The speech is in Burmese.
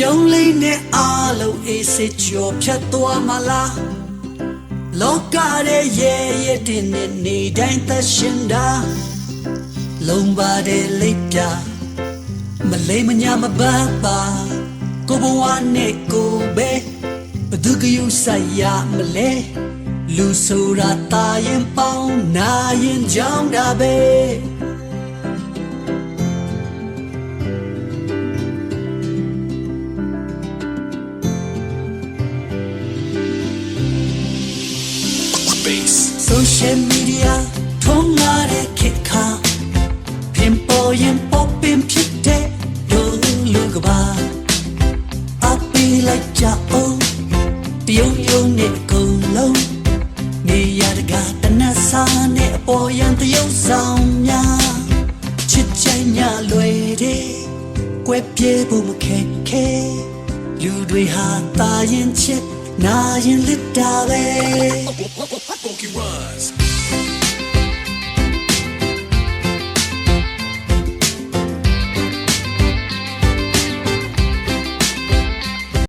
ပြောင်းလဲနေအားလုံးအေးစစ်ကျော်ဖြတ်သွားမလားလောကရဲ့ရဲ့တင်နေတိုင်းသက်ရှင်တာလုံးပါတဲ့လိပ်ပြမလိမ့်မညာမပန်းပါကိုဘဝနဲ့ကိုပဲဘသူကယူဆိုင်ရမလဲလူဆိုတာတာရင်ပေါင်းနာရင်ကြောင်းတာပဲSocial media ထုံးလာတဲ့ခေတ်ခါပြင်ပေါ်ရင်ပေါ်ပင်ဖြစ်တဲ့လူကပါအပီလိုက်ကြအောင်တယုံယုံနဲ့ကုန်လုံးနေရတကတနတ်စာနဲ့အပေါ်ရန်တယုံဆောင်များချစ်ချိုင်ညာလွယ်တဲ့ကွယ်ပြေဖို့မခဲခဲလူတွေဟာတာရင်ချစ်နာရင်လစ်တာပဲFunky Runs